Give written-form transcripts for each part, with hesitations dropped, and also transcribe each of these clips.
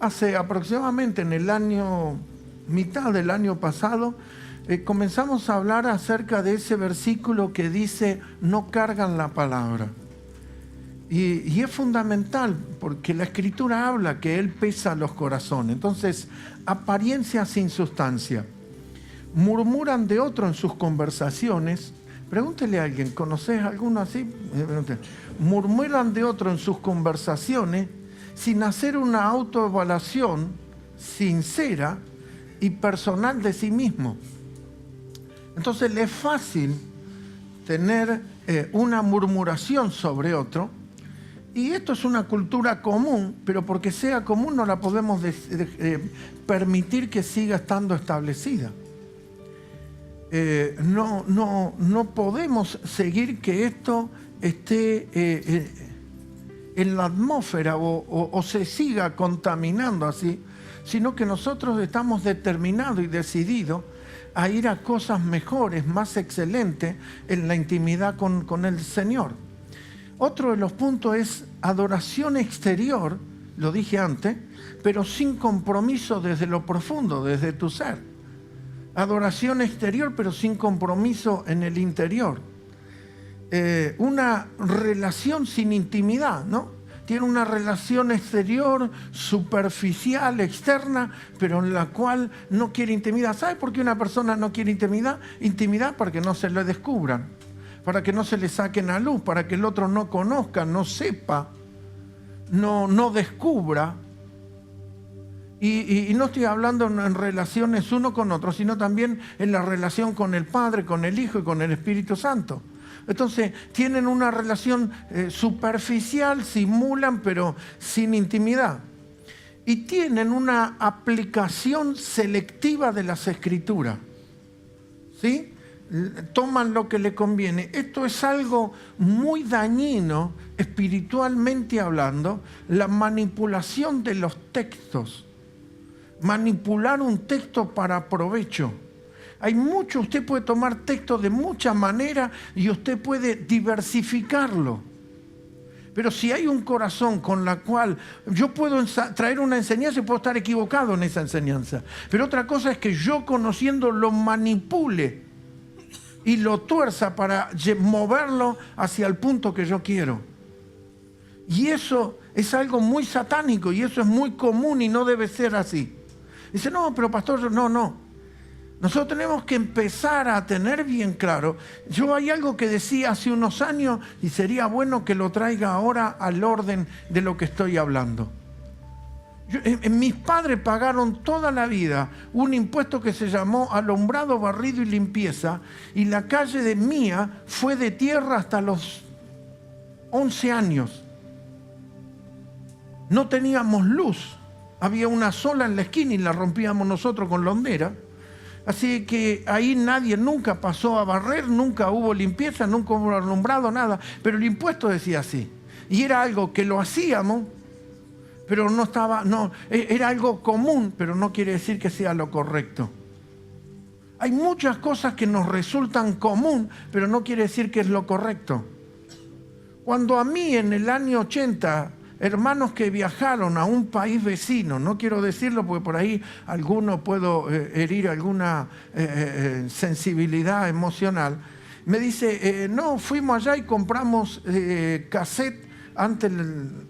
hace aproximadamente en el año, mitad del año pasado, comenzamos a hablar acerca de ese versículo que dice, no cargan la palabra. Y es fundamental porque la Escritura habla que Él pesa los corazones. Entonces, apariencia sin sustancia. Murmuran de otro en sus conversaciones. Pregúntele a alguien, ¿conoces a alguno así? Murmuran de otro en sus conversaciones sin hacer una autoevaluación sincera y personal de sí mismo. Entonces le es fácil tener una murmuración sobre otro, y esto es una cultura común, pero porque sea común no la podemos permitir que siga estando establecida. No podemos seguir que esto esté en la atmósfera o se siga contaminando así, sino que nosotros estamos determinados y decididos a ir a cosas mejores, más excelentes en la intimidad con el Señor. Otro de los puntos es adoración exterior, lo dije antes, pero sin compromiso desde lo profundo, desde tu ser. Adoración exterior, pero sin compromiso en el interior. Una relación sin intimidad, ¿no? Tiene una relación exterior, superficial, externa, pero en la cual no quiere intimidad. ¿Sabe por qué una persona no quiere intimidad? Intimidad para que no se le descubran, para que no se le saquen a luz, para que el otro no conozca, no sepa, no descubra. Y no estoy hablando en relaciones uno con otro, sino también en la relación con el Padre, con el Hijo y con el Espíritu Santo. Entonces, tienen una relación superficial, simulan, pero sin intimidad. Y tienen una aplicación selectiva de las Escrituras. ¿Sí? Toman lo que le conviene. Esto es algo muy dañino, espiritualmente hablando, la manipulación de los textos. Manipular un texto para provecho. Hay mucho, usted puede tomar texto de muchas maneras y usted puede diversificarlo. Pero si hay un corazón con la cual yo puedo traer una enseñanza y puedo estar equivocado en esa enseñanza. Pero otra cosa es que yo conociendo lo manipule y lo tuerza para moverlo hacia el punto que yo quiero. Y eso es algo muy satánico y eso es muy común y no debe ser así. Dice, no, pero pastor, no. Nosotros tenemos que empezar a tener bien claro. Hay algo que decía hace unos años y sería bueno que lo traiga ahora al orden de lo que estoy hablando. Mis padres pagaron toda la vida un impuesto que se llamó alumbrado, barrido y limpieza, y la calle de mía fue de tierra hasta los 11 años. No teníamos luz. Había una sola en la esquina y la rompíamos nosotros con la hondera. Así que ahí nadie nunca pasó a barrer, nunca hubo limpieza, nunca hubo alumbrado, nada. Pero el impuesto decía así. Y era algo que lo hacíamos, pero era algo común, pero no quiere decir que sea lo correcto. Hay muchas cosas que nos resultan común, pero no quiere decir que es lo correcto. Cuando a mí en el año 80... hermanos que viajaron a un país vecino, no quiero decirlo porque por ahí alguno puedo herir alguna sensibilidad emocional, me dice, no, fuimos allá y compramos cassette, antes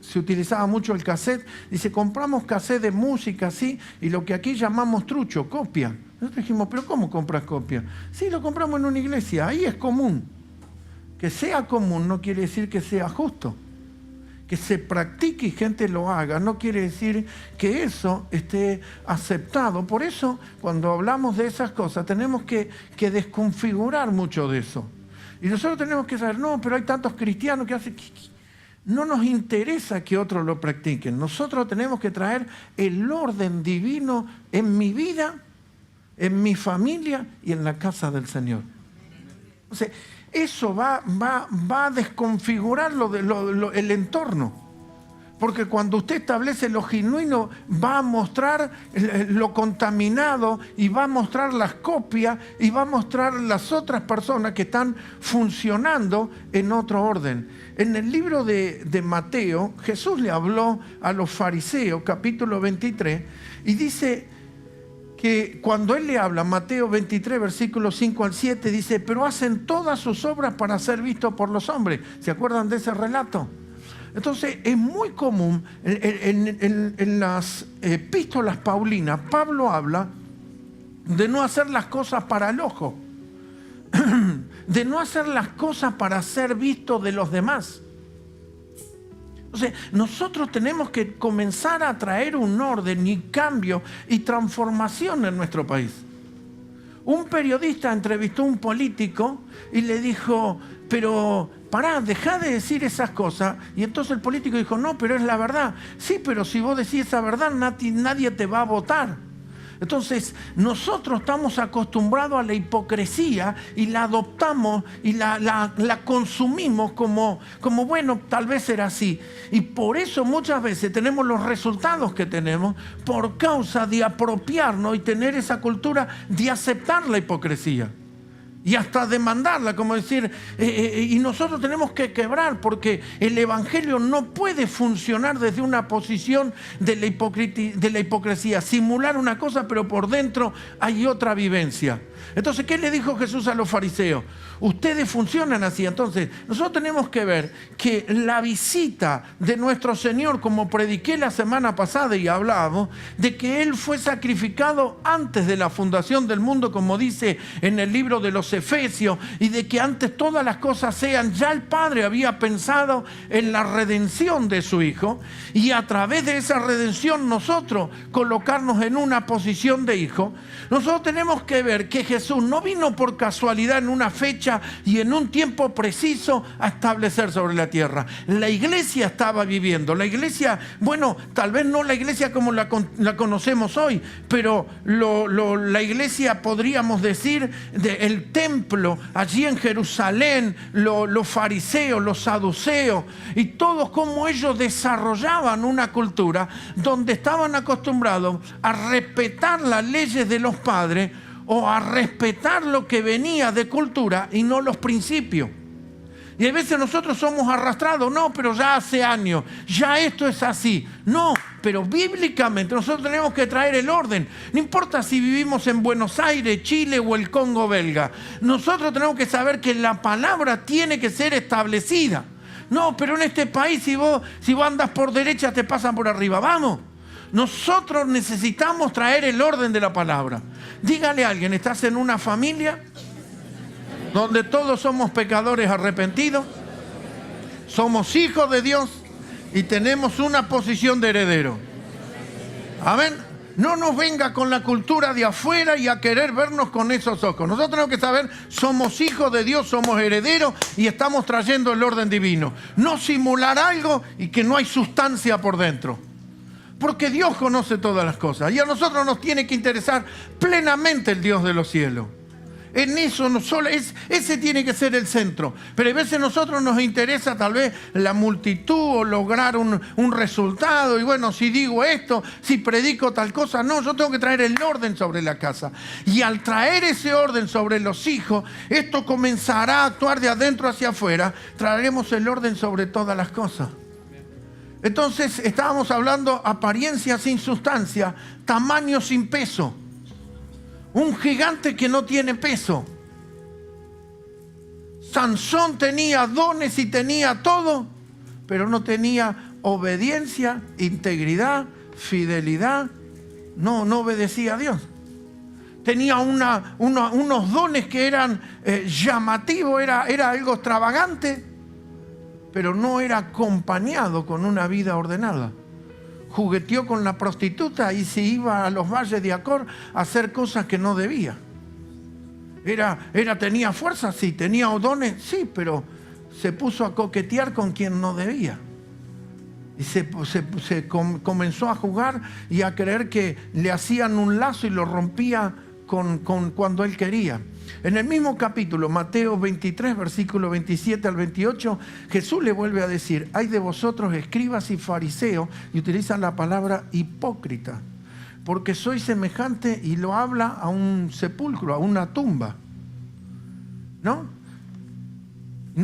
se utilizaba mucho el cassette, dice, compramos cassette de música, así, y lo que aquí llamamos trucho, copia. Nosotros dijimos, ¿pero cómo compras copia? Sí, lo compramos en una iglesia, ahí es común. Que sea común no quiere decir que sea justo. Que se practique y gente lo haga, no quiere decir que eso esté aceptado. Por eso, cuando hablamos de esas cosas, tenemos que desconfigurar mucho de eso. Y nosotros tenemos que saber, no, pero hay tantos cristianos que hacen... No nos interesa que otros lo practiquen. Nosotros tenemos que traer el orden divino en mi vida, en mi familia y en la casa del Señor. O sea, eso va a desconfigurar el entorno. Porque cuando usted establece lo genuino, va a mostrar lo contaminado y va a mostrar las copias y va a mostrar las otras personas que están funcionando en otro orden. En el libro de Mateo, Jesús le habló a los fariseos, capítulo 23, y dice que cuando Él le habla, Mateo 23, versículos 5 al 7, dice, pero hacen todas sus obras para ser vistos por los hombres. ¿Se acuerdan de ese relato? Entonces, es muy común, en las epístolas paulinas, Pablo habla de no hacer las cosas para el ojo, de no hacer las cosas para ser visto de los demás. Entonces, nosotros tenemos que comenzar a traer un orden y cambio y transformación en nuestro país. Un periodista entrevistó a un político y le dijo, pero pará, dejá de decir esas cosas. Y entonces el político dijo, no, pero es la verdad. Sí, pero si vos decís esa verdad, nadie te va a votar. Entonces, nosotros estamos acostumbrados a la hipocresía y la adoptamos y la consumimos como, bueno, tal vez era así. Y por eso muchas veces tenemos los resultados que tenemos por causa de apropiarnos y tener esa cultura de aceptar la hipocresía. Y hasta demandarla, como decir, y nosotros tenemos que quebrar, porque el evangelio no puede funcionar desde una posición de la hipocresía, simular una cosa, pero por dentro hay otra vivencia. Entonces, ¿qué le dijo Jesús a los fariseos? Ustedes funcionan así. Entonces, nosotros tenemos que ver que la visita de nuestro Señor, como prediqué la semana pasada y hablábamos, de que Él fue sacrificado antes de la fundación del mundo, como dice en el libro de los Efesios, y de que antes todas las cosas sean, ya el Padre había pensado en la redención de su Hijo, y a través de esa redención nosotros colocarnos en una posición de hijo. Nosotros tenemos que ver que Jesús no vino por casualidad en una fecha y en un tiempo preciso a establecer sobre la tierra. La iglesia estaba viviendo. La iglesia, bueno, tal vez no la iglesia como la conocemos hoy, pero la iglesia, podríamos decir, el templo allí en Jerusalén, los fariseos, los saduceos, y todos como ellos desarrollaban una cultura donde estaban acostumbrados a respetar las leyes de los padres o a respetar lo que venía de cultura y no los principios. Y a veces nosotros somos arrastrados, no, pero ya hace años, ya esto es así. No, pero bíblicamente nosotros tenemos que traer el orden. No importa si vivimos en Buenos Aires, Chile o el Congo belga. Nosotros tenemos que saber que la palabra tiene que ser establecida. No, pero en este país si vos andas por derecha te pasan por arriba. Vamos. Nosotros necesitamos traer el orden de la palabra. Dígale a alguien, ¿estás en una familia donde todos somos pecadores arrepentidos? Somos hijos de Dios y tenemos una posición de heredero. Amén. No nos venga con la cultura de afuera y a querer vernos con esos ojos. Nosotros tenemos que saber, somos hijos de Dios, somos herederos y estamos trayendo el orden divino. No simular algo y que no hay sustancia por dentro. Porque Dios conoce todas las cosas y a nosotros nos tiene que interesar plenamente el Dios de los cielos. En eso ese tiene que ser el centro. Pero a veces a nosotros nos interesa tal vez la multitud o lograr un resultado. Y bueno, si digo esto, si predico tal cosa, no, yo tengo que traer el orden sobre la casa. Y al traer ese orden sobre los hijos, esto comenzará a actuar de adentro hacia afuera. Traeremos el orden sobre todas las cosas. Entonces estábamos hablando apariencia sin sustancia, tamaño sin peso. Un gigante que no tiene peso. Sansón tenía dones y tenía todo, pero no tenía obediencia, integridad, fidelidad. No obedecía a Dios. Tenía unos dones que eran llamativos, era algo extravagante, pero no era acompañado con una vida ordenada. Jugueteó con la prostituta y se iba a los valles de Acor a hacer cosas que no debía. Tenía fuerza, sí, tenía dones, sí, pero se puso a coquetear con quien no debía. Y comenzó a jugar y a creer que le hacían un lazo y lo rompía cuando él quería. En el mismo capítulo, Mateo 23, versículo 27 al 28, Jesús le vuelve a decir, hay de vosotros escribas y fariseos, y utilizan la palabra hipócrita, porque sois semejante, y lo habla a un sepulcro, a una tumba, ¿no?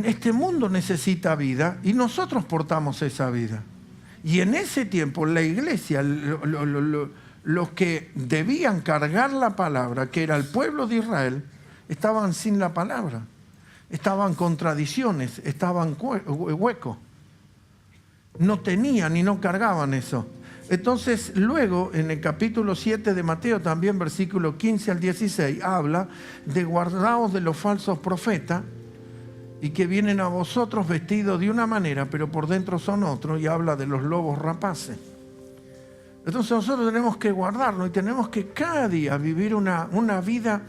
Este mundo necesita vida y nosotros portamos esa vida. Y en ese tiempo la iglesia, los que debían cargar la palabra, que era el pueblo de Israel, estaban sin la palabra. Estaban contradicciones, estaban huecos. No tenían y no cargaban eso. Entonces, luego, en el capítulo 7 de Mateo, también versículo 15 al 16, habla de guardaos de los falsos profetas, y que vienen a vosotros vestidos de una manera, pero por dentro son otros, y habla de los lobos rapaces. Entonces nosotros tenemos que guardarnos y tenemos que cada día vivir una vida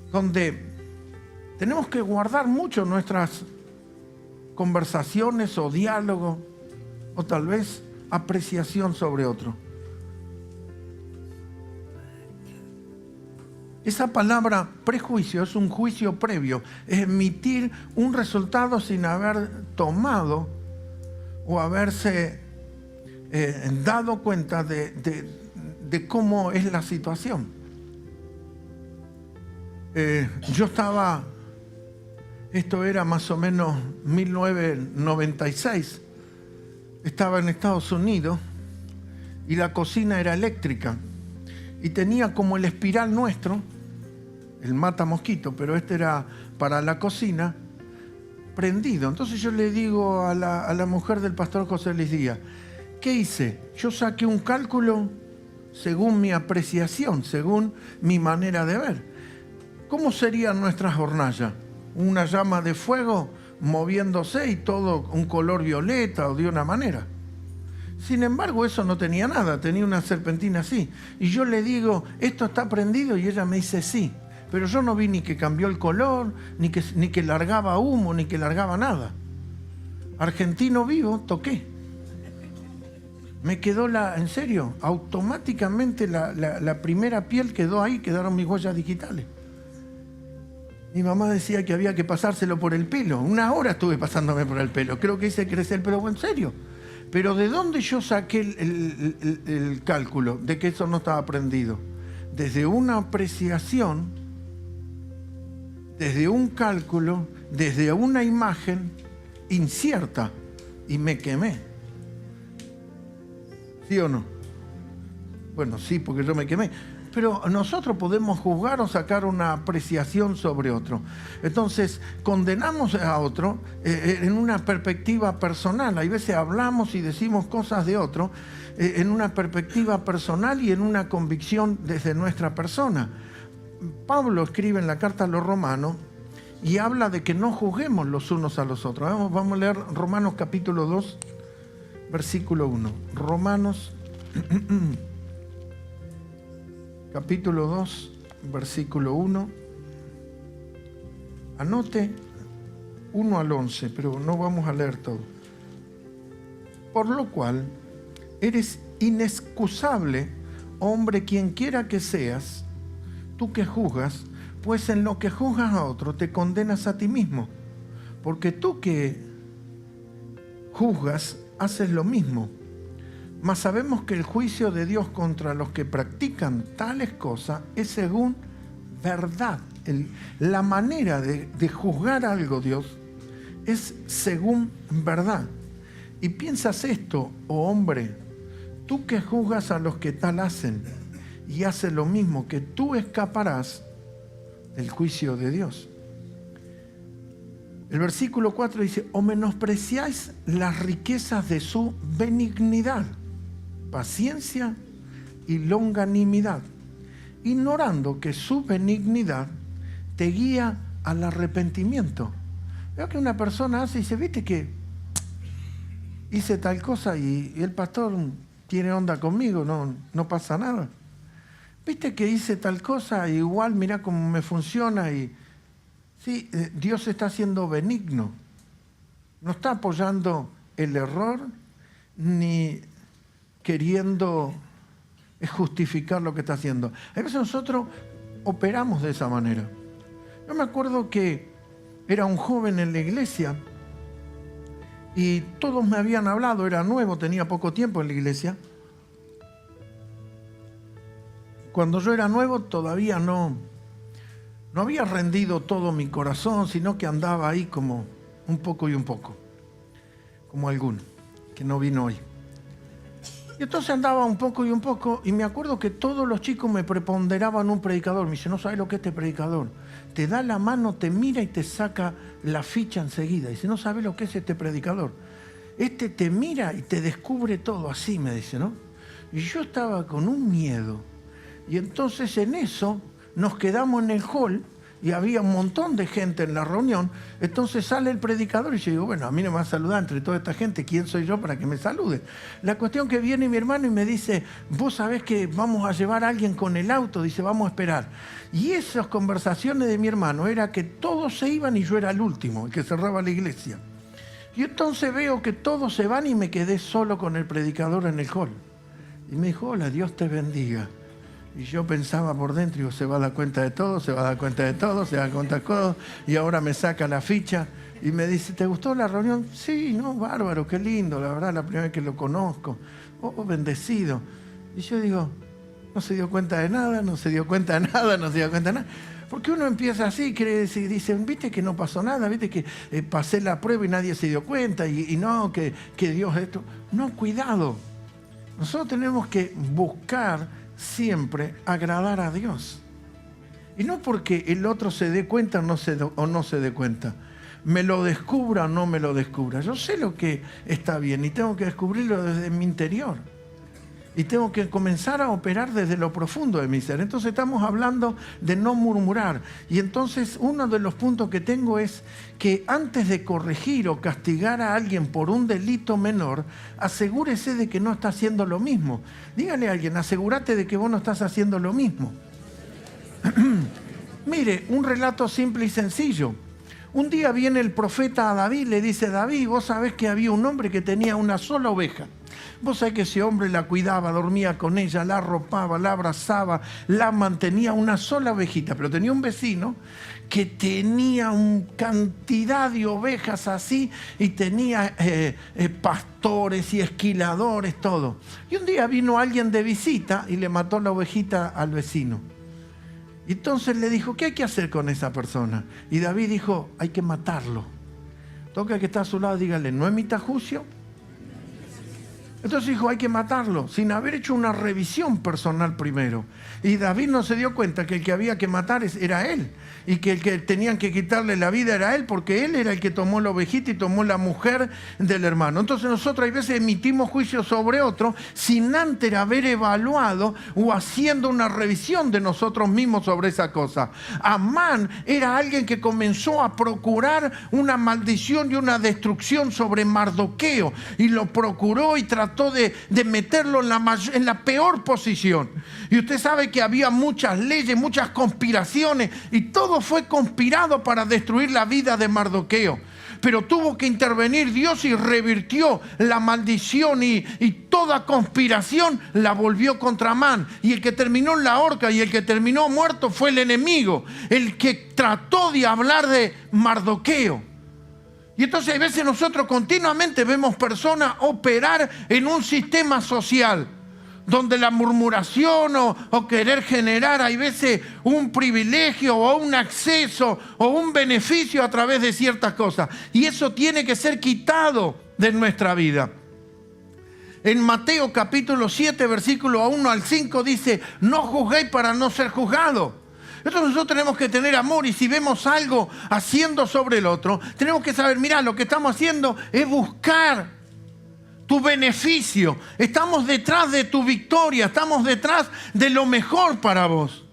donde tenemos que guardar mucho nuestras conversaciones o diálogos, o tal vez apreciación sobre otro. Esa palabra prejuicio es un juicio previo, es emitir un resultado sin haber tomado o haberse dado cuenta de cómo es la situación. Yo estaba, esto era más o menos 1996, estaba en Estados Unidos y la cocina era eléctrica. Y tenía como el espiral nuestro, el mata mosquito, pero este era para la cocina, prendido. Entonces yo le digo a la mujer del pastor José Luis Díaz, ¿qué hice? Yo saqué un cálculo según mi apreciación, según mi manera de ver. ¿Cómo serían nuestras hornallas? Una llama de fuego moviéndose y todo un color violeta o de una manera. Sin embargo, eso no tenía nada, tenía una serpentina así. Y yo le digo, ¿esto está prendido? Y ella me dice sí. Pero yo no vi ni que cambió el color, ni que largaba humo, ni que largaba nada. Argentino vivo, toqué. Me quedó en serio, automáticamente la primera piel quedó ahí, quedaron mis huellas digitales. Mi mamá decía que había que pasárselo por el pelo. 1 hora estuve pasándome por el pelo. Creo que hice crecer el pelo, en serio. Pero ¿de dónde yo saqué el cálculo de que eso no estaba prendido? Desde una apreciación, desde un cálculo, desde una imagen incierta, y me quemé. ¿Sí o no? Bueno, sí, porque yo me quemé. Pero nosotros podemos juzgar o sacar una apreciación sobre otro. Entonces, condenamos a otro en una perspectiva personal. Hay veces hablamos y decimos cosas de otro en una perspectiva personal y en una convicción desde nuestra persona. Pablo escribe en la carta a los Romanos y habla de que no juzguemos los unos a los otros. Vamos a leer Romanos capítulo 2, versículo 1. Romanos capítulo 2, versículo 1. Anote 1 al 11, pero no vamos a leer todo. Por lo cual, eres inexcusable, hombre, quien quiera que seas, tú que juzgas, pues en lo que juzgas a otro te condenas a ti mismo, porque tú que juzgas haces lo mismo. Mas sabemos que el juicio de Dios contra los que practican tales cosas es según verdad. La manera de juzgar algo, Dios, es según verdad. Y piensas esto, oh hombre, tú que juzgas a los que tal hacen y haces lo mismo, que tú escaparás del juicio de Dios. El versículo 4 dice, o menospreciáis las riquezas de su benignidad, paciencia y longanimidad, ignorando que su benignidad te guía al arrepentimiento. Veo que una persona hace y dice, viste que hice tal cosa y el pastor tiene onda conmigo, no pasa nada. Viste que hice tal cosa, igual mirá cómo me funciona y sí, Dios está siendo benigno. No está apoyando el error ni queriendo justificar lo que está haciendo. A veces nosotros operamos de esa manera. Yo me acuerdo que era un joven en la iglesia y todos me habían hablado, era nuevo, tenía poco tiempo en la iglesia. Cuando yo era nuevo todavía no había rendido todo mi corazón, sino que andaba ahí como un poco y un poco, como alguno que no vino hoy. Y entonces andaba un poco y un poco, y me acuerdo que todos los chicos me preponderaban un predicador. Me dice, no sabes lo que es este predicador. Te da la mano, te mira y te saca la ficha enseguida. Dice, no sabes lo que es este predicador. Este te mira y te descubre todo, así me dice, ¿no? Y yo estaba con un miedo. Y entonces en eso nos quedamos en el hall y había un montón de gente en la reunión. Entonces sale el predicador y yo digo, bueno, a mí no me va a saludar entre toda esta gente, ¿quién soy yo para que me salude? La cuestión que viene mi hermano y me dice, vos sabés que vamos a llevar a alguien con el auto, dice, vamos a esperar. Y esas conversaciones de mi hermano era que todos se iban y yo era el último, el que cerraba la iglesia. Y entonces veo que todos se van y me quedé solo con el predicador en el hall. Y me dijo, hola, Dios te bendiga. Y yo pensaba por dentro, digo, se va a dar cuenta de todo, se va a dar cuenta de todo, se va a dar cuenta de todo. Y ahora me saca la ficha y me dice, ¿te gustó la reunión? Sí, no, bárbaro, qué lindo, la verdad, la primera vez que lo conozco. Oh, bendecido. Y yo digo, no se dio cuenta de nada, no se dio cuenta de nada, no se dio cuenta de nada. Porque uno empieza así, dice, viste que no pasó nada, viste que pasé la prueba y nadie se dio cuenta, y no, que Dios esto. No, cuidado. Nosotros tenemos que buscar siempre agradar a Dios. Y no porque el otro se dé cuenta o no se dé cuenta. Me lo descubra o no me lo descubra. Yo sé lo que está bien y tengo que descubrirlo desde mi interior. Y tengo que comenzar a operar desde lo profundo de mi ser. Entonces estamos hablando de no murmurar. Y entonces uno de los puntos que tengo es que antes de corregir o castigar a alguien por un delito menor, asegúrese de que no está haciendo lo mismo. Dígale a alguien, asegúrate de que vos no estás haciendo lo mismo. Mire, un relato simple y sencillo. Un día viene el profeta a David, le dice, David, vos sabés que había un hombre que tenía una sola oveja. Vos sabés que ese hombre la cuidaba, dormía con ella, la arropaba, la abrazaba, la mantenía, una sola ovejita. Pero tenía un vecino que tenía una cantidad de ovejas así y tenía pastores y esquiladores, todo. Y un día vino alguien de visita y le mató la ovejita al vecino. Y entonces le dijo, ¿qué hay que hacer con esa persona? Y David dijo, hay que matarlo. Toca que está a su lado, dígale, ¿no emita juicio? Entonces dijo, hay que matarlo, sin haber hecho una revisión personal primero. Y David no se dio cuenta que el que había que matar era él. Y que el que tenían que quitarle la vida era él, porque él era el que tomó la ovejita y tomó la mujer del hermano. Entonces nosotros a veces emitimos juicios sobre otro sin antes haber evaluado o haciendo una revisión de nosotros mismos sobre esa cosa. Amán era alguien que comenzó a procurar una maldición y una destrucción sobre Mardoqueo. Y lo procuró y trató de meterlo en la peor posición. Y usted sabe que había muchas leyes, muchas conspiraciones, y todo fue conspirado para destruir la vida de Mardoqueo. Pero tuvo que intervenir Dios y revirtió la maldición y toda conspiración la volvió contra Amán. Y el que terminó en la horca y el que terminó muerto fue el enemigo, el que trató de hablar de Mardoqueo. Y entonces a veces nosotros continuamente vemos personas operar en un sistema social donde la murmuración o querer generar hay veces un privilegio o un acceso o un beneficio a través de ciertas cosas. Y eso tiene que ser quitado de nuestra vida. En Mateo capítulo 7, versículo 1 al 5 dice, no juzguéis para no ser juzgados. Entonces nosotros tenemos que tener amor y si vemos algo haciendo sobre el otro, tenemos que saber, mira, lo que estamos haciendo es buscar tu beneficio. Estamos detrás de tu victoria, estamos detrás de lo mejor para vos.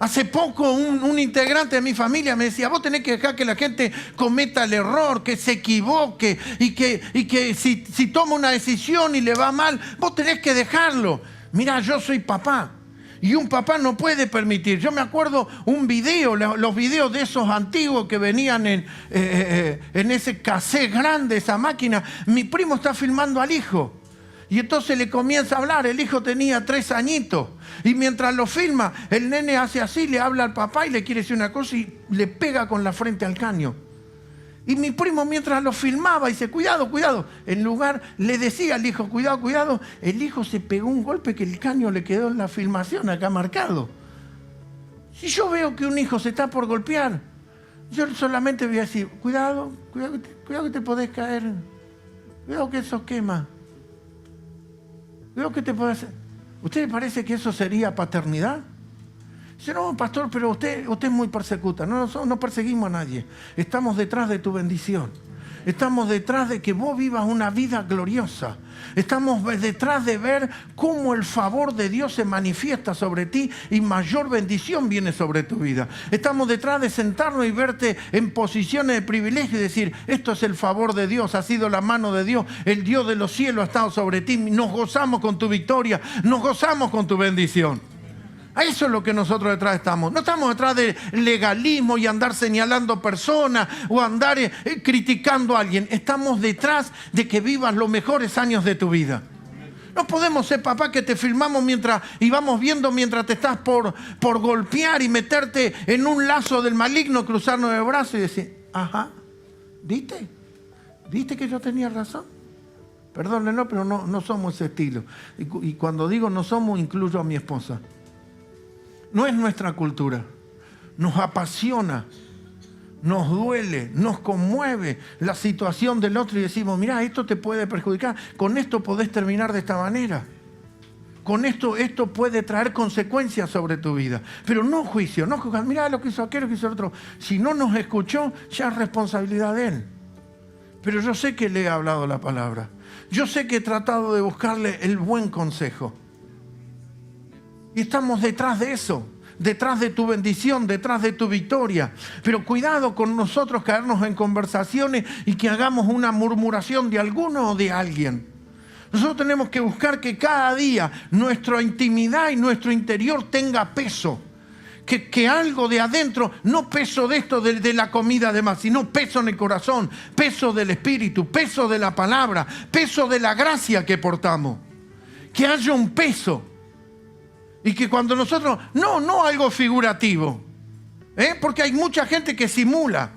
Hace poco un integrante de mi familia me decía, vos tenés que dejar que la gente cometa el error, que se equivoque y que si toma una decisión y le va mal, vos tenés que dejarlo. Mira, yo soy papá. Y un papá no puede permitir. Yo me acuerdo un video, los videos de esos antiguos que venían en ese cassette grande, esa máquina. Mi primo está filmando al hijo. Y entonces le comienza a hablar. El hijo tenía 3 añitos. Y mientras lo filma, el nene hace así, le habla al papá y le quiere decir una cosa y le pega con la frente al caño. Y mi primo, mientras lo filmaba, dice, cuidado, cuidado. En lugar, le decía al hijo, cuidado, cuidado. El hijo se pegó un golpe que el caño le quedó en la filmación acá marcado. Si yo veo que un hijo se está por golpear, yo solamente voy a decir, cuidado, cuidado, cuidado que te podés caer. Cuidado que eso quema. Cuidado que te podés hacer. ¿Usted le parece que eso sería paternidad? Dice, no, pastor, pero usted es muy persecuta. No perseguimos a nadie. Estamos detrás de tu bendición. Estamos detrás de que vos vivas una vida gloriosa. Estamos detrás de ver cómo el favor de Dios se manifiesta sobre ti y mayor bendición viene sobre tu vida. Estamos detrás de sentarnos y verte en posiciones de privilegio y decir, esto es el favor de Dios, ha sido la mano de Dios, el Dios de los cielos ha estado sobre ti. Nos gozamos con tu victoria, nos gozamos con tu bendición. A eso es lo que nosotros detrás estamos. No estamos detrás de legalismo y andar señalando personas o andar criticando a alguien. Estamos detrás de que vivas los mejores años de tu vida. No podemos ser papá que te filmamos y vamos viendo mientras te estás por golpear y meterte en un lazo del maligno, cruzarnos el brazo y decir, ajá, ¿viste? ¿Viste que yo tenía razón? Perdónenlo, pero no somos ese estilo. Y cuando digo no somos, incluyo a mi esposa. No es nuestra cultura. Nos apasiona, nos duele, nos conmueve la situación del otro y decimos, mira, esto te puede perjudicar, con esto podés terminar de esta manera. Con esto puede traer consecuencias sobre tu vida. Pero no juicio, no juzgar, mira lo que hizo aquel, lo que hizo el otro. Si no nos escuchó, ya es responsabilidad de él. Pero yo sé que le he hablado la palabra. Yo sé que he tratado de buscarle el buen consejo. Y estamos detrás de eso, detrás de tu bendición, detrás de tu victoria. Pero cuidado con nosotros caernos en conversaciones y que hagamos una murmuración de alguno o de alguien. Nosotros tenemos que buscar que cada día nuestra intimidad y nuestro interior tenga peso. Que algo de adentro, no peso de esto, de la comida además, sino peso en el corazón, peso del Espíritu, peso de la palabra, peso de la gracia que portamos. Que haya un peso. Y que cuando nosotros, no algo figurativo, porque hay mucha gente que simula.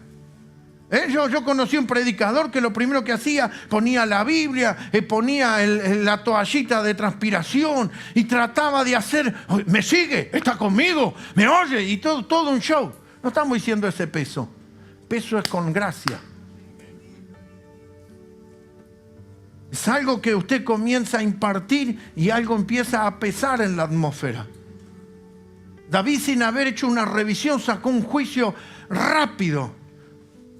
Yo conocí un predicador que lo primero que hacía, ponía la Biblia, ponía la toallita de transpiración y trataba de hacer, me sigue, está conmigo, me oye, y todo un show. No estamos diciendo ese peso. Peso es con gracia. Es algo que usted comienza a impartir y algo empieza a pesar en la atmósfera. David, sin haber hecho una revisión, sacó un juicio rápido,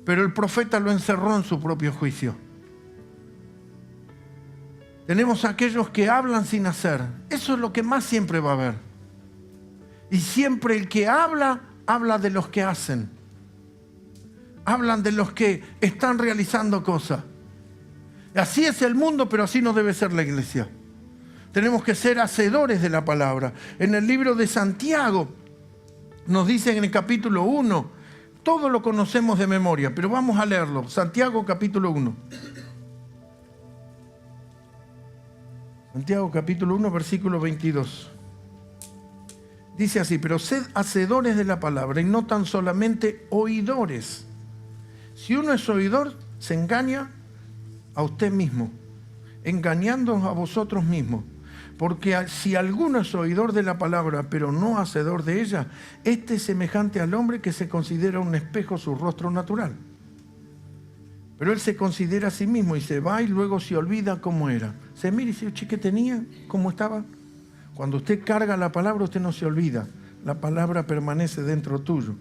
pero el profeta lo encerró en su propio juicio. Tenemos aquellos que hablan sin hacer. Eso es lo que más siempre va a haber. Y siempre el que habla de los que hacen. Hablan de los que están realizando cosas. Así es el mundo, pero así no debe ser la iglesia. Tenemos que ser hacedores de la palabra. En el libro de Santiago nos dicen en el capítulo 1, todo lo conocemos de memoria, pero vamos a leerlo. Santiago capítulo 1. Santiago capítulo 1, versículo 22. Dice así, pero sed hacedores de la palabra y no tan solamente oidores. Si uno es oidor, se engaña a usted mismo, engañándoos a vosotros mismos. Porque si alguno es oidor de la palabra, pero no hacedor de ella, este es semejante al hombre que se considera un espejo su rostro natural. Pero él se considera a sí mismo y se va y luego se olvida cómo era. Se mira y dice, ¿qué tenía? ¿Cómo estaba? Cuando usted carga la palabra, usted no se olvida. La palabra permanece dentro tuyo.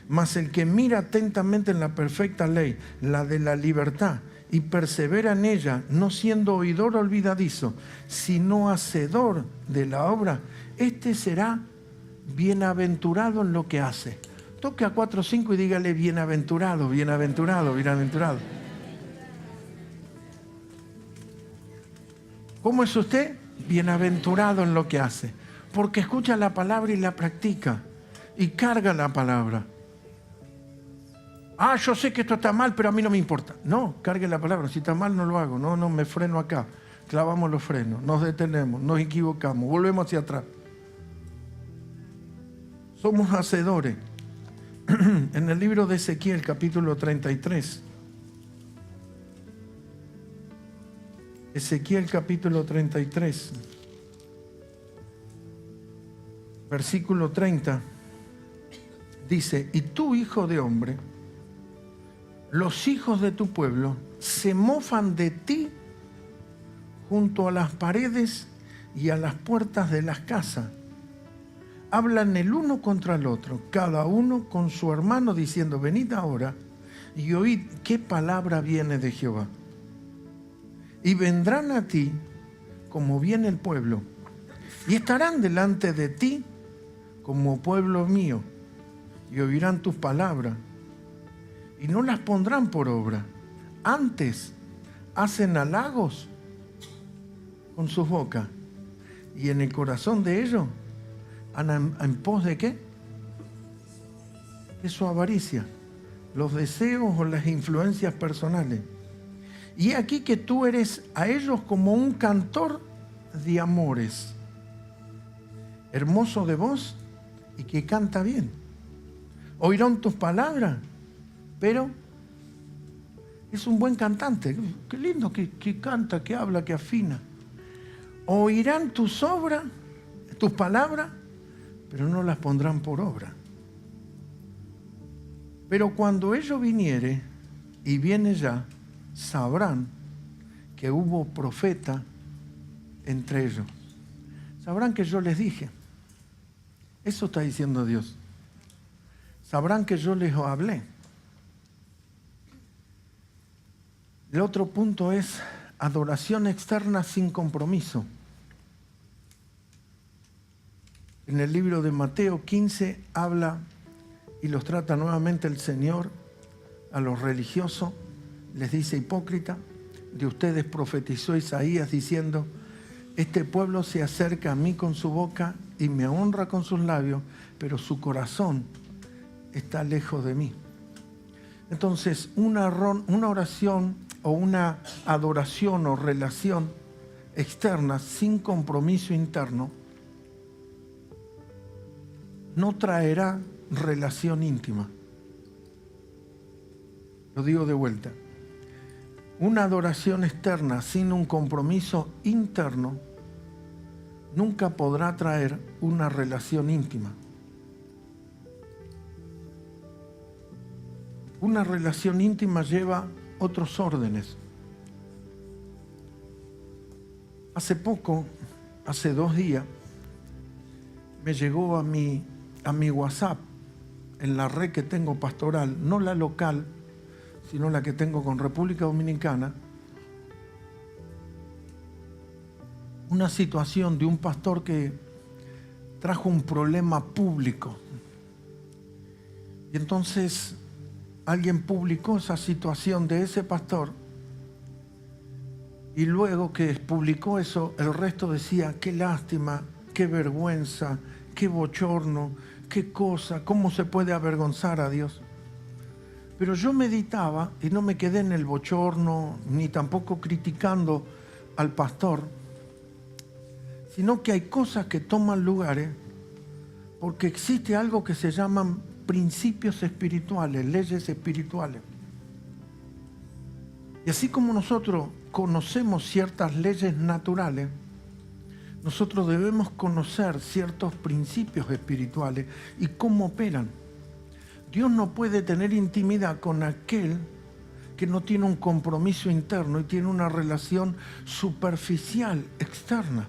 Mas el que mira atentamente en la perfecta ley, la de la libertad, y persevera en ella, no siendo oidor olvidadizo, sino hacedor de la obra, este será bienaventurado en lo que hace. Toque a 4 o 5 y dígale bienaventurado, bienaventurado, bienaventurado. ¿Cómo es usted? Bienaventurado en lo que hace. Porque escucha la palabra y la practica. Y carga la palabra. Ah, yo sé que esto está mal, pero a mí no me importa. No, cargue la palabra. Si está mal, no lo hago. No, me freno acá. clavamos los frenos, nos detenemos, nos equivocamos, volvemos hacia atrás. Somos hacedores. En el libro de Ezequiel, capítulo 33. Ezequiel, capítulo 33. Versículo 30. Dice: y tú, hijo de hombre, los hijos de tu pueblo se mofan de ti junto a las paredes y a las puertas de las casas. Hablan el uno contra el otro, cada uno con su hermano, diciendo: venid ahora y oíd qué palabra viene de Jehová. Y vendrán a ti como viene el pueblo, y estarán delante de ti como pueblo mío, y oirán tus palabras, y no las pondrán por obra. Antes hacen halagos con sus bocas, y en el corazón de ellos andan en pos de ¿qué? De su avaricia, los deseos o las influencias personales. Y aquí que tú eres a ellos como un cantor de amores, hermoso de voz y que canta bien. Oirán tus palabras, pero es un buen cantante. Qué lindo que canta, que habla, que afina. Oirán tus obras, tus palabras, pero no las pondrán por obra. Pero cuando ello viniere, y viene ya, sabrán que hubo profeta entre ellos. Sabrán que yo les dije. Eso está diciendo Dios. Sabrán que yo les hablé. El otro punto es adoración externa sin compromiso. En el libro de Mateo 15 habla y los trata nuevamente el Señor a los religiosos. Les dice: hipócrita, de ustedes profetizó Isaías diciendo: este pueblo se acerca a mí con su boca y me honra con sus labios, pero su corazón está lejos de mí. Entonces, una oración o una adoración o relación externa sin compromiso interno no traerá relación íntima. Lo digo de vuelta. Una adoración externa sin un compromiso interno nunca podrá traer una relación íntima. Una relación íntima lleva otros órdenes. Hace poco, hace 2 días, me llegó a mi WhatsApp, en la red que tengo pastoral, no la local, sino la que tengo con República Dominicana, una situación de un pastor que trajo un problema público. Y entonces alguien publicó esa situación de ese pastor, y luego que publicó eso, el resto decía: qué lástima, qué vergüenza, qué bochorno, qué cosa, cómo se puede avergonzar a Dios. Pero yo meditaba y no me quedé en el bochorno, ni tampoco criticando al pastor, sino que hay cosas que toman lugares porque existe algo que se llaman principios espirituales, leyes espirituales. Y así como nosotros conocemos ciertas leyes naturales, nosotros debemos conocer ciertos principios espirituales y cómo operan. Dios no puede tener intimidad con aquel que no tiene un compromiso interno y tiene una relación superficial, externa.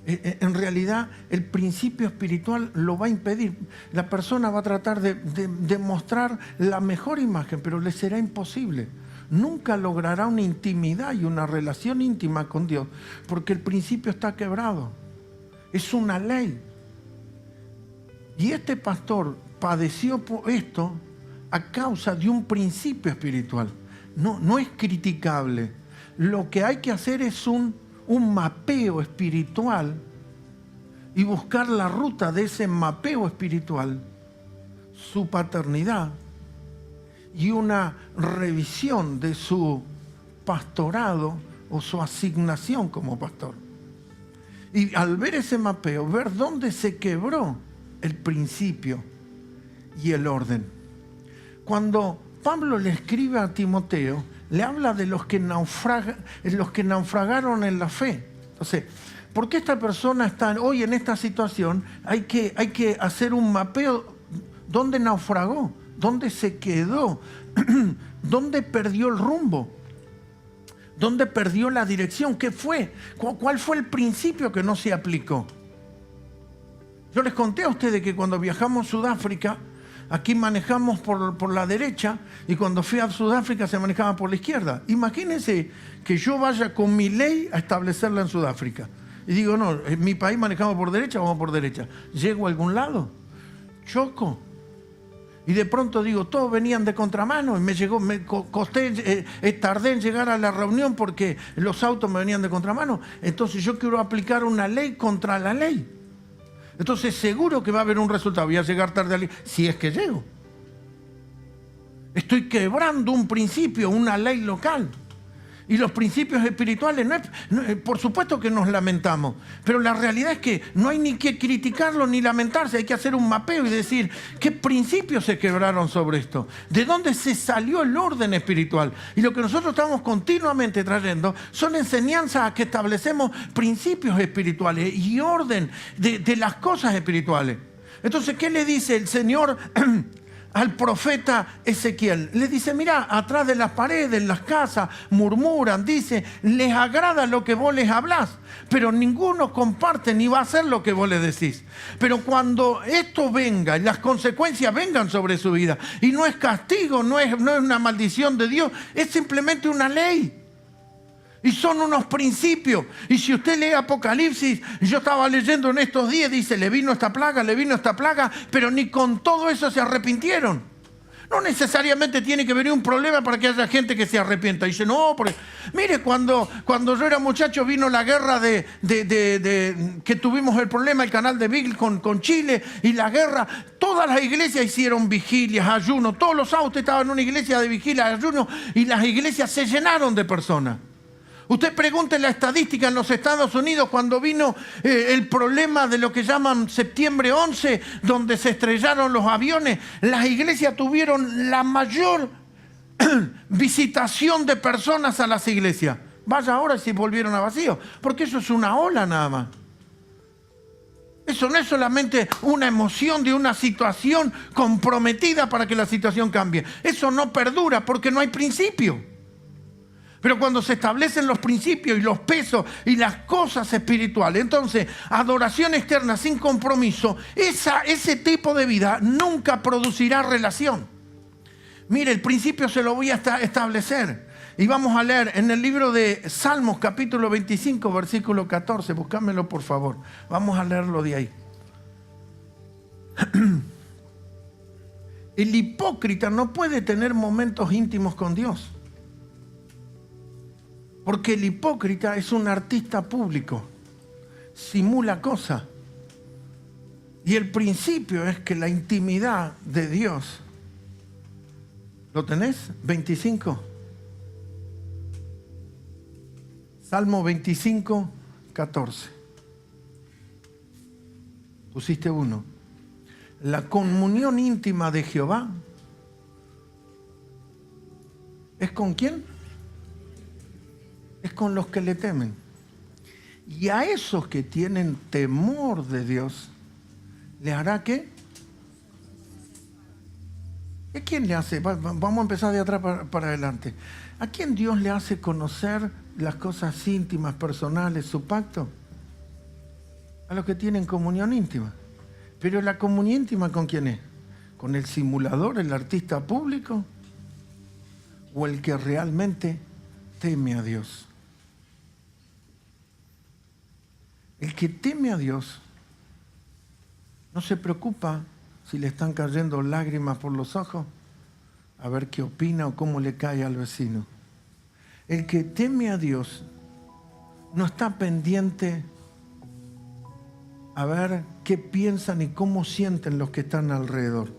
En realidad, el principio espiritual lo va a impedir. La persona va a tratar de mostrar la mejor imagen, pero le será imposible. Nunca logrará una intimidad y una relación íntima con Dios, porque el principio está quebrado. Es una ley. Y este pastor padeció por esto a causa de un principio espiritual. No es criticable. Lo que hay que hacer es un mapeo espiritual y buscar la ruta de ese mapeo espiritual, su paternidad y una revisión de su pastorado o su asignación como pastor. Y al ver ese mapeo, ver dónde se quebró el principio y el orden. Cuando Pablo le escribe a Timoteo, le habla de los que naufragaron en la fe. Entonces, ¿por qué esta persona está hoy en esta situación? Hay que hacer un mapeo. ¿Dónde naufragó? ¿Dónde se quedó? ¿Dónde perdió el rumbo? ¿Dónde perdió la dirección? ¿Qué fue? ¿Cuál fue el principio que no se aplicó? Yo les conté a ustedes que cuando viajamos a Sudáfrica, aquí manejamos por la derecha y cuando fui a Sudáfrica se manejaba por la izquierda. Imagínense que yo vaya con mi ley a establecerla en Sudáfrica. Y digo, no, en mi país manejamos por derecha, vamos por derecha. ¿Llego a algún lado? Choco. Y de pronto digo, todos venían de contramano y tardé en llegar a la reunión porque los autos me venían de contramano. Entonces yo quiero aplicar una ley contra la ley. Entonces seguro que va a haber un resultado. Voy a llegar tarde si es que llego. Estoy quebrando un principio, una ley local. Y los principios espirituales, por supuesto que nos lamentamos, pero la realidad es que no hay ni que criticarlo ni lamentarse, hay que hacer un mapeo y decir qué principios se quebraron sobre esto, de dónde se salió el orden espiritual. Y lo que nosotros estamos continuamente trayendo son enseñanzas a que establecemos principios espirituales y orden de las cosas espirituales. Entonces, ¿qué le dice el Señor al profeta Ezequiel? Le dice, mira, atrás de las paredes, las casas, murmuran, dice, les agrada lo que vos les hablás, pero ninguno comparte ni va a hacer lo que vos les decís. Pero cuando esto venga y las consecuencias vengan sobre su vida, y no es castigo, no es una maldición de Dios, es simplemente una ley. Y son unos principios. Y si usted lee Apocalipsis, yo estaba leyendo en estos días, dice, le vino esta plaga, pero ni con todo eso se arrepintieron. No necesariamente tiene que venir un problema para que haya gente que se arrepienta. Y dice, no, porque mire, cuando yo era muchacho vino la guerra que tuvimos el problema, el canal de Beagle con Chile, y la guerra, todas las iglesias hicieron vigilias, ayunos, todos los sábados estaban en una iglesia de vigilia, ayuno, y las iglesias se llenaron de personas. Usted pregunte la estadística en los Estados Unidos cuando vino el problema de lo que llaman septiembre 11, donde se estrellaron los aviones. Las iglesias tuvieron la mayor visitación de personas a las iglesias. Vaya ahora si volvieron a vacío, porque eso es una ola nada más. Eso no es solamente una emoción de una situación comprometida para que la situación cambie. Eso no perdura porque no hay principio. Pero cuando se establecen los principios y los pesos y las cosas espirituales, entonces adoración externa sin compromiso, ese tipo de vida nunca producirá relación. Mire, el principio se lo voy a establecer. Y vamos a leer en el libro de Salmos, capítulo 25, versículo 14. Búscamelo, por favor. Vamos a leerlo de ahí. El hipócrita no puede tener momentos íntimos con Dios. Porque el hipócrita es un artista público, simula cosas. Y el principio es que la intimidad de Dios, ¿lo tenés? 25. Salmo 25, 14. Pusiste uno. La comunión íntima de Jehová, ¿es con quién? Es con los que le temen. Y a esos que tienen temor de Dios, ¿le hará qué? ¿A quién le hace? Vamos a empezar de atrás para adelante. ¿A quién Dios le hace conocer las cosas íntimas, personales, su pacto? A los que tienen comunión íntima. Pero la comunión íntima, ¿con quién es? ¿Con el simulador, el artista público? ¿O el que realmente teme a Dios? El que teme a Dios no se preocupa si le están cayendo lágrimas por los ojos, a ver qué opina o cómo le cae al vecino. El que teme a Dios no está pendiente a ver qué piensan y cómo sienten los que están alrededor.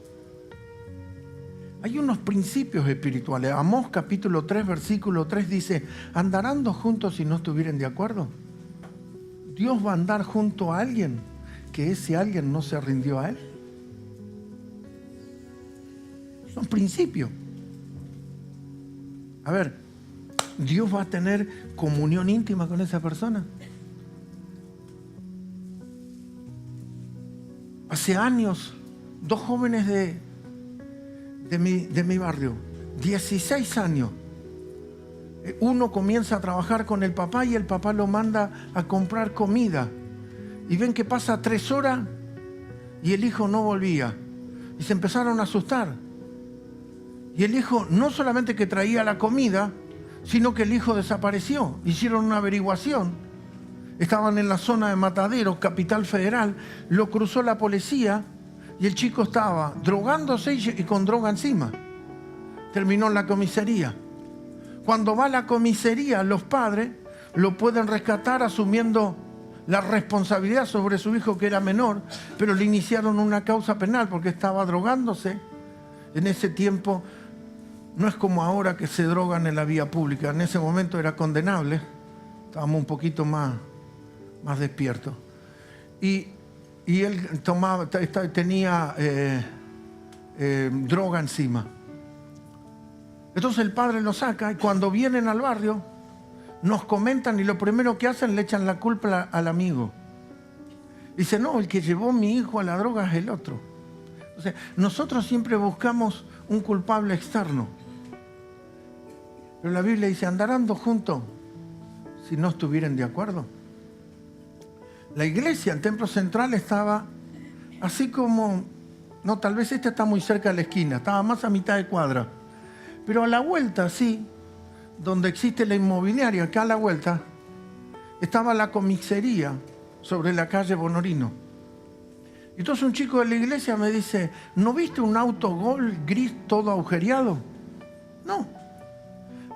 Hay unos principios espirituales. Amós capítulo 3, versículo 3 dice, ¿andarán dos juntos si no estuvieren de acuerdo? Dios va a andar junto a alguien que ese alguien no se rindió a Él. Son principios. A ver, ¿Dios va a tener comunión íntima con esa persona? Hace años, dos jóvenes de mi barrio, 16 años. Uno comienza a trabajar con el papá y el papá lo manda a comprar comida. Y ven que pasa 3 horas y el hijo no volvía. Y se empezaron a asustar. Y el hijo no solamente que traía la comida, sino que el hijo desapareció. Hicieron una averiguación. Estaban en la zona de Mataderos, Capital Federal. Lo cruzó la policía y el chico estaba drogándose y con droga encima. Terminó en la comisaría. Cuando va a la comisaría, los padres lo pueden rescatar asumiendo la responsabilidad sobre su hijo que era menor, pero le iniciaron una causa penal porque estaba drogándose. En ese tiempo no es como ahora que se drogan en la vía pública. En ese momento era condenable. Estábamos un poquito más despiertos. Y él tenía droga encima. Entonces el padre lo saca y cuando vienen al barrio nos comentan y lo primero que hacen le echan la culpa al amigo. Dice, no, el que llevó a mi hijo a la droga es el otro. Entonces, nosotros siempre buscamos un culpable externo. Pero la Biblia dice, andarán dos juntos si no estuvieran de acuerdo. La iglesia, el templo central estaba así como, no, tal vez este está muy cerca de la esquina, estaba más a mitad de cuadra. Pero a la vuelta, sí, donde existe la inmobiliaria, acá a la vuelta, estaba la comisaría sobre la calle Bonorino. Entonces un chico de la iglesia me dice, ¿no viste un auto Gol gris todo agujereado? No.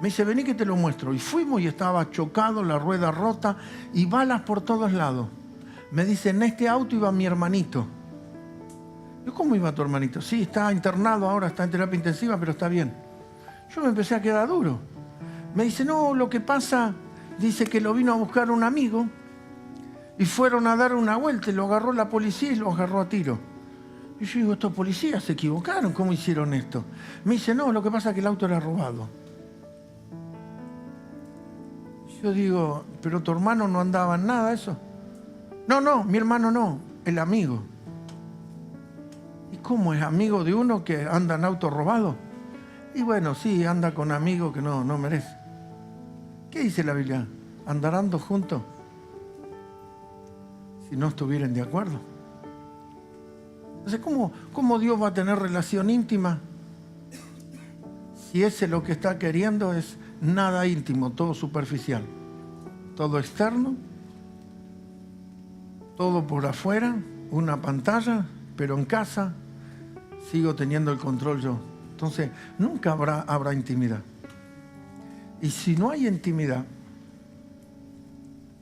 Me dice, vení que te lo muestro. Y fuimos y estaba chocado, la rueda rota y balas por todos lados. Me dice, en este auto iba mi hermanito. Yo, ¿cómo iba tu hermanito? Sí, está internado ahora, está en terapia intensiva, pero está bien. Yo me empecé a quedar duro. Me dice, no, lo que pasa, dice que lo vino a buscar un amigo y fueron a dar una vuelta y lo agarró la policía y lo agarró a tiro. Y yo digo, estos policías se equivocaron, ¿cómo hicieron esto? Me dice, no, lo que pasa es que el auto era robado. Yo digo, pero tu hermano no andaba en nada eso. No, mi hermano no, el amigo. ¿Y cómo es amigo de uno que anda en auto robado? Y bueno, sí, anda con amigos que no merece. ¿Qué dice la Biblia? ¿Andarán dos juntos si no estuvieran de acuerdo? Entonces, ¿cómo Dios va a tener relación íntima si ese lo que está queriendo es nada íntimo, todo superficial, todo externo, todo por afuera, una pantalla, pero en casa sigo teniendo el control yo? Entonces, nunca habrá intimidad. Y si no hay intimidad,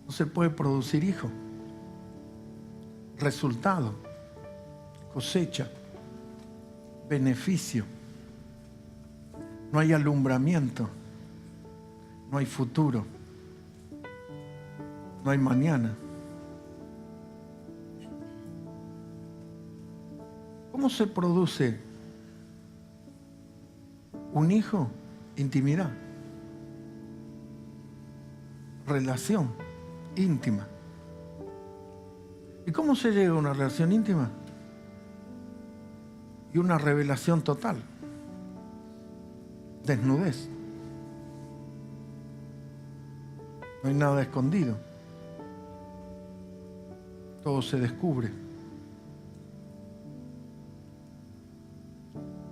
no se puede producir hijo, resultado, cosecha, beneficio. No hay alumbramiento, no hay futuro, no hay mañana. ¿Cómo se produce un hijo? Intimidad, relación íntima. ¿Y cómo se llega a una relación íntima? Y una revelación total. Desnudez. No hay nada escondido. Todo se descubre.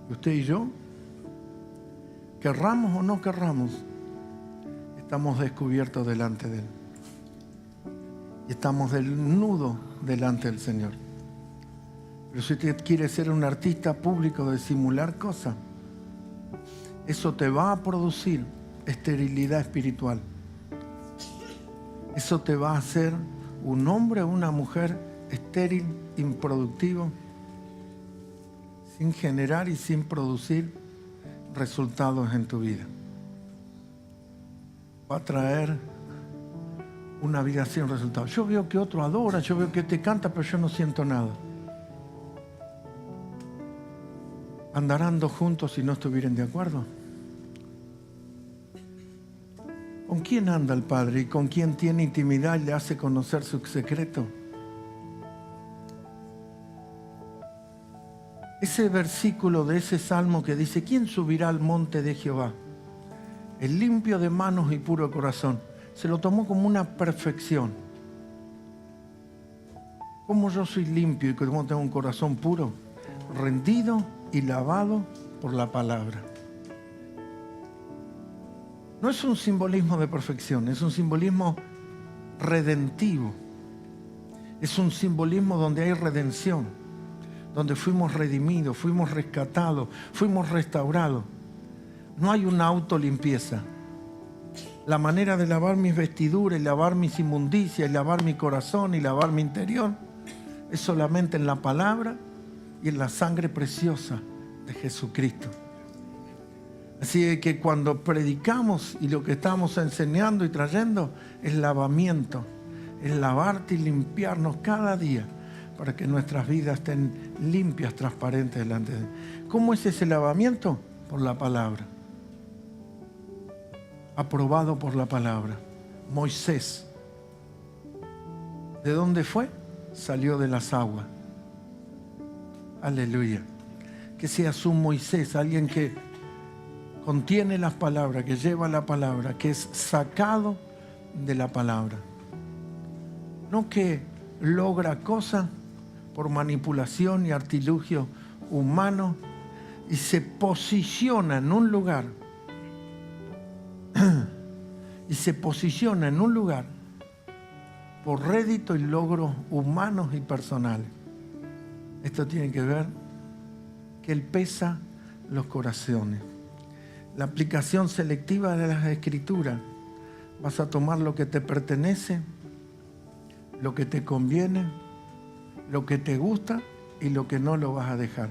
Y usted y yo, querramos o no querramos, estamos descubiertos delante de Él. Y estamos desnudos delante del Señor. Pero si usted quiere ser un artista público de simular cosas, eso te va a producir esterilidad espiritual. Eso te va a hacer un hombre o una mujer estéril, improductivo, sin generar y sin producir resultados en tu vida. Va a traer una vida sin resultados. Yo veo que otro adora, yo veo que te canta, pero yo no siento nada. ¿Andarán dos juntos si no estuvieran de acuerdo? ¿Con quién anda el Padre y con quién tiene intimidad y le hace conocer su secreto? Ese versículo de ese salmo que dice: ¿quién subirá al monte de Jehová? El limpio de manos y puro corazón. Se lo tomó como una perfección. ¿Cómo yo soy limpio y cómo tengo un corazón puro? Rendido y lavado por la palabra. No es un simbolismo de perfección, es un simbolismo redentivo. Es un simbolismo donde hay redención, donde fuimos redimidos, fuimos rescatados, fuimos restaurados. No hay una autolimpieza. La manera de lavar mis vestiduras y lavar mis inmundicias y lavar mi corazón y lavar mi interior es solamente en la palabra y en la sangre preciosa de Jesucristo. Así que cuando predicamos y lo que estamos enseñando y trayendo es lavamiento, es lavarte y limpiarnos cada día para que nuestras vidas estén limpias, transparentes delante de Él. ¿Cómo es ese lavamiento? Por la palabra. Aprobado por la palabra. Moisés, ¿de dónde fue? Salió de las aguas. Aleluya. Que seas un Moisés, alguien que contiene las palabras, que lleva la palabra, que es sacado de la palabra. No que logra cosas por manipulación y artilugio humano y se posiciona en un lugar. Y se posiciona en un lugar por rédito y logros humanos y personales. Esto tiene que ver que Él pesa los corazones. La aplicación selectiva de las Escrituras. Vas a tomar lo que te pertenece, lo que te conviene, lo que te gusta y lo que no lo vas a dejar.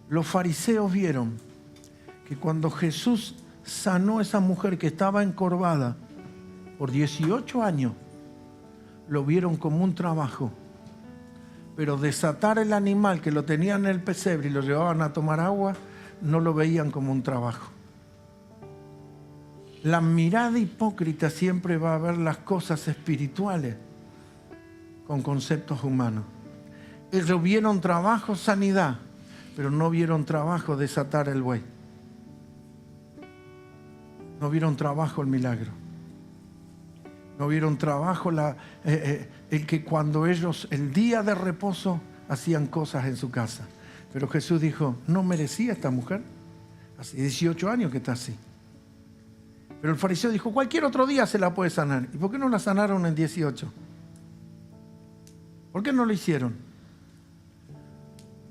Los fariseos vieron que cuando Jesús sanó a esa mujer que estaba encorvada por 18 años, lo vieron como un trabajo. Pero desatar el animal que lo tenían en el pesebre y lo llevaban a tomar agua, no lo veían como un trabajo. La mirada hipócrita siempre va a ver las cosas espirituales con conceptos humanos. Ellos vieron trabajo, sanidad, pero no vieron trabajo, desatar el buey. No vieron trabajo, el milagro. No vieron trabajo el que cuando ellos, el día de reposo, hacían cosas en su casa. Pero Jesús dijo, no merecía esta mujer. Hace 18 años que está así. Pero el fariseo dijo, cualquier otro día se la puede sanar. ¿Y por qué no la sanaron en 18? ¿Por qué no lo hicieron?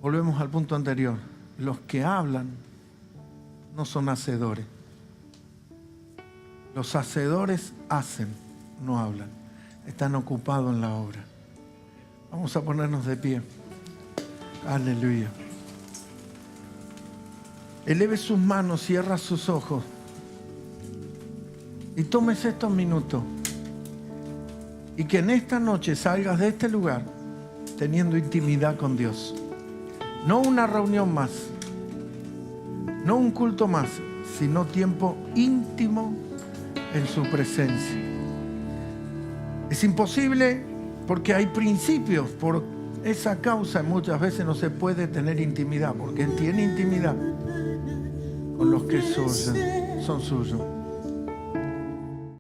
Volvemos al punto anterior. Los que hablan no son hacedores. Los hacedores hacen, no hablan. Están ocupados en la obra. Vamos a ponernos de pie. Aleluya. Eleve sus manos, cierra sus ojos y tómese estos minutos. Y que en esta noche salgas de este lugar teniendo intimidad con Dios. No una reunión más, no un culto más, sino tiempo íntimo en su presencia. Es imposible porque hay principios. Por esa causa muchas veces no se puede tener intimidad, porque Él tiene intimidad con los que son suyos.